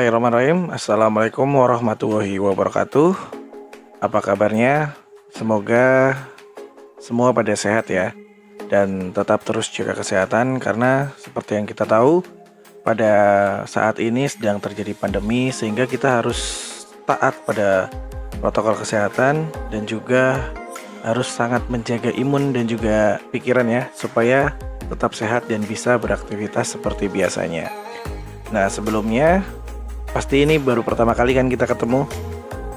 Bismillahirrahmanirrahim. Assalamualaikum warahmatullahi wabarakatuh. Apa kabarnya? Semoga semua pada sehat ya. Dan tetap terus jaga kesehatan karena seperti yang kita tahu, pada saat ini sedang terjadi pandemi sehingga kita harus taat pada protokol kesehatan dan juga harus sangat menjaga imun dan juga pikiran ya, supaya tetap sehat dan bisa beraktivitas seperti biasanya. Nah, sebelumnya pasti ini baru pertama kali kan kita ketemu.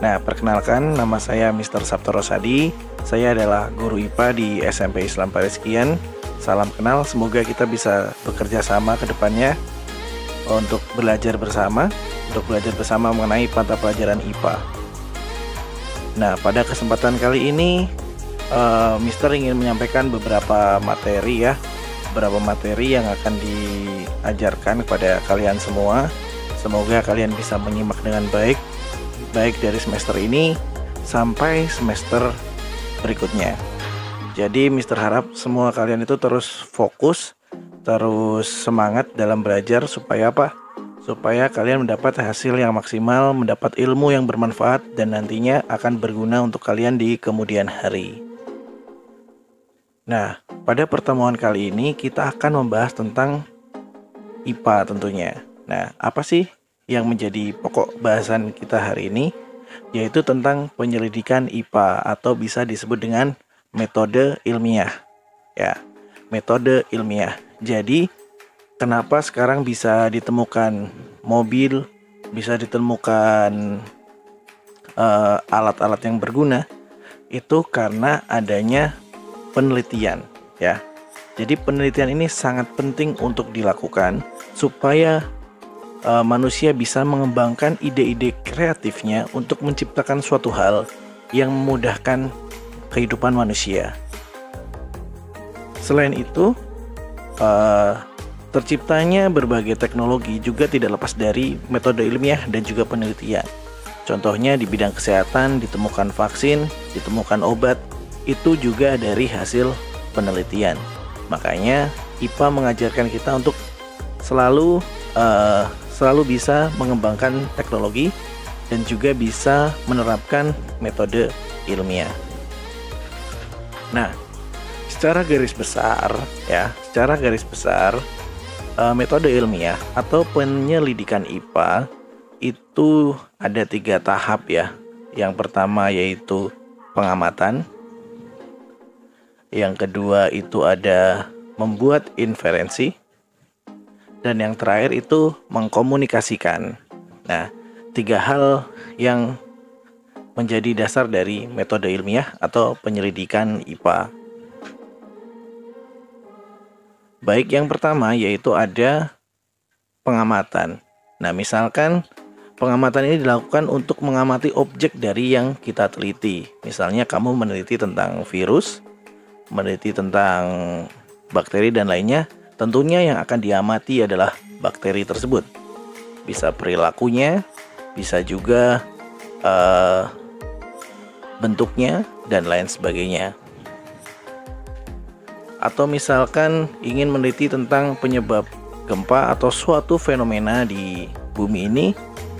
Nah, perkenalkan, nama saya Mr. Sabto Rosadi. Saya adalah guru IPA di SMP Islam Pareskian. Salam kenal, semoga kita bisa bekerja sama ke depannya untuk belajar bersama mengenai mata pelajaran IPA. Nah, pada kesempatan kali ini Mister ingin menyampaikan beberapa materi yang akan diajarkan kepada kalian semua. Semoga kalian bisa menyimak dengan baik dari semester ini sampai semester berikutnya. Jadi Mister harap semua kalian itu terus fokus, terus semangat dalam belajar supaya apa? Supaya kalian mendapat hasil yang maksimal, mendapat ilmu yang bermanfaat dan nantinya akan berguna untuk kalian di kemudian hari. Nah, pada pertemuan kali ini kita akan membahas tentang IPA tentunya. Nah, apa sih yang menjadi pokok bahasan kita hari ini? Yaitu tentang penyelidikan IPA atau bisa disebut dengan metode ilmiah. Ya, metode ilmiah. Jadi, kenapa sekarang bisa ditemukan mobil, bisa ditemukan alat-alat yang berguna? Itu karena adanya penelitian ya. Jadi penelitian ini sangat penting untuk dilakukan supaya manusia bisa mengembangkan ide-ide kreatifnya untuk menciptakan suatu hal yang memudahkan kehidupan manusia. Selain itu, terciptanya berbagai teknologi juga tidak lepas dari metode ilmiah dan juga penelitian. Contohnya di bidang kesehatan, ditemukan vaksin, ditemukan obat, itu juga dari hasil penelitian. Makanya IPA mengajarkan kita untuk selalu bisa mengembangkan teknologi dan juga bisa menerapkan metode ilmiah. Nah, secara garis besar metode ilmiah atau penyelidikan IPA itu ada 3 tahap ya. Yang pertama yaitu pengamatan. Yang kedua itu ada membuat inferensi. Dan yang terakhir itu mengkomunikasikan. Nah, 3 hal yang menjadi dasar dari metode ilmiah atau penyelidikan IPA. Baik, yang pertama yaitu ada pengamatan. Nah, misalkan pengamatan ini dilakukan untuk mengamati objek dari yang kita teliti. Misalnya kamu meneliti tentang virus, meneliti tentang bakteri dan lainnya, tentunya yang akan diamati adalah bakteri tersebut. Bisa perilakunya, bisa juga bentuknya dan lain sebagainya. Atau misalkan ingin meneliti tentang penyebab gempa atau suatu fenomena di bumi ini,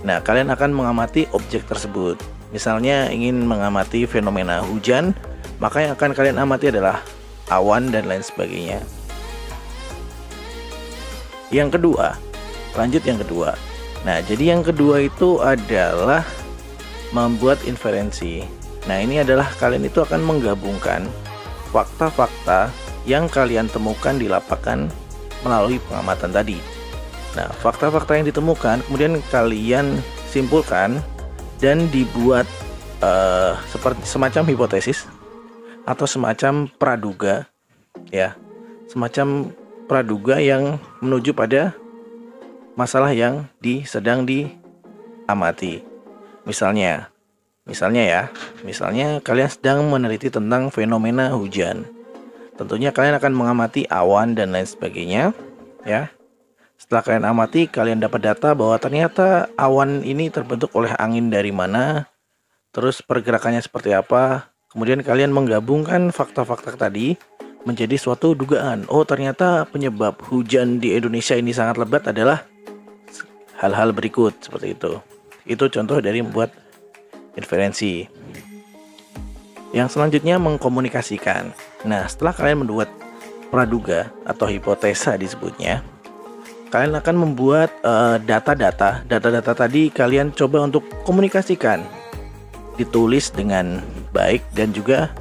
nah kalian akan mengamati objek tersebut. Misalnya ingin mengamati fenomena hujan, maka yang akan kalian amati adalah awan dan lain sebagainya. Yang kedua, Nah, jadi yang kedua itu adalah membuat inferensi. Nah, ini adalah kalian itu akan menggabungkan fakta-fakta yang kalian temukan di lapangan melalui pengamatan tadi. Nah, fakta-fakta yang ditemukan kemudian kalian simpulkan dan dibuat seperti semacam hipotesis atau semacam praduga ya, semacam praduga yang menuju pada masalah yang sedang diamati. Misalnya kalian sedang meneliti tentang fenomena hujan. Tentunya kalian akan mengamati awan dan lain sebagainya ya. Setelah kalian amati, kalian dapat data bahwa ternyata awan ini terbentuk oleh angin dari mana, terus pergerakannya seperti apa. Kemudian kalian menggabungkan fakta-fakta tadi menjadi suatu dugaan. Oh, ternyata penyebab hujan di Indonesia ini sangat lebat adalah hal-hal berikut seperti itu. Itu contoh dari membuat inferensi. Yang selanjutnya mengkomunikasikan. Nah, setelah kalian membuat praduga atau hipotesa disebutnya, kalian akan membuat data-data tadi kalian coba untuk komunikasikan, ditulis dengan baik dan juga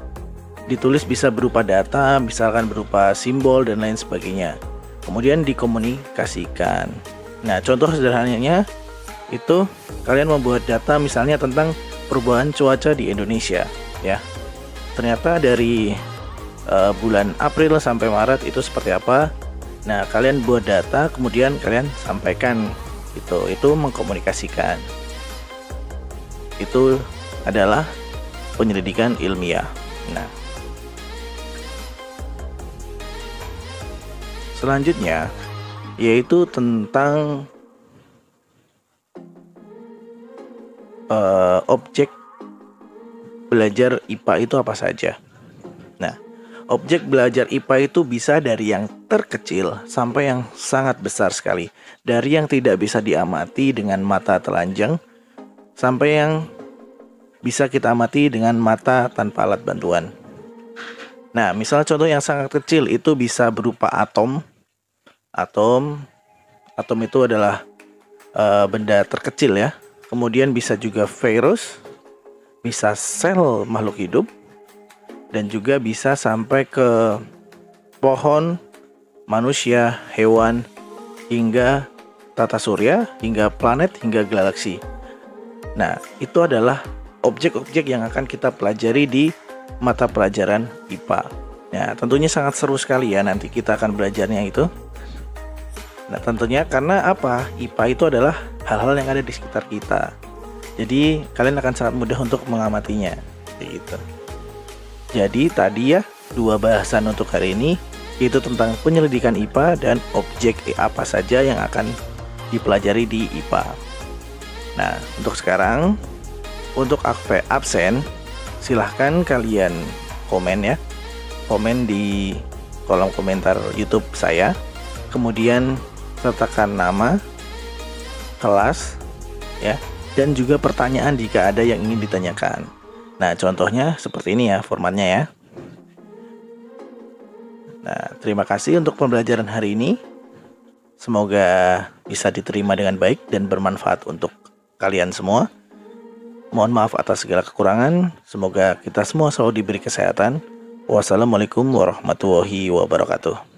ditulis bisa berupa data, misalkan berupa simbol dan lain sebagainya. Kemudian dikomunikasikan. Nah, contoh sederhananya itu kalian membuat data misalnya tentang perubahan cuaca di Indonesia, ya. Ternyata dari bulan April sampai Maret itu seperti apa. Nah, kalian buat data kemudian kalian sampaikan itu mengkomunikasikan. Itu adalah penyelidikan ilmiah. Nah, selanjutnya yaitu tentang objek belajar IPA itu apa saja. Nah, objek belajar IPA itu bisa dari yang terkecil sampai yang sangat besar sekali. Dari yang tidak bisa diamati dengan mata telanjang sampai yang bisa kita amati dengan mata tanpa alat bantuan. Nah, misal contoh yang sangat kecil itu bisa berupa atom. Atom itu adalah benda terkecil ya. Kemudian bisa juga virus, bisa sel makhluk hidup, dan juga bisa sampai ke pohon, manusia, hewan, hingga tata surya, hingga planet, hingga galaksi. Nah, itu adalah objek-objek yang akan kita pelajari di mata pelajaran IPA. Nah, tentunya sangat seru sekali ya nanti kita akan belajarnya itu. Nah, tentunya karena apa? IPA itu adalah hal-hal yang ada di sekitar kita. Jadi, kalian akan sangat mudah untuk mengamatinya. Gitu. Jadi, tadi ya 2 bahasan untuk hari ini, yaitu tentang penyelidikan IPA dan objek apa saja yang akan dipelajari di IPA. Nah, untuk sekarang, untuk absen, silahkan kalian komen ya. Komen di kolom komentar YouTube saya. Kemudian sertakan nama, kelas, ya, dan juga pertanyaan jika ada yang ingin ditanyakan. Nah, contohnya seperti ini ya formatnya ya. Nah, terima kasih untuk pembelajaran hari ini. Semoga bisa diterima dengan baik dan bermanfaat untuk kalian semua. Mohon maaf atas segala kekurangan. Semoga kita semua selalu diberi kesehatan. Wassalamualaikum warahmatullahi wabarakatuh.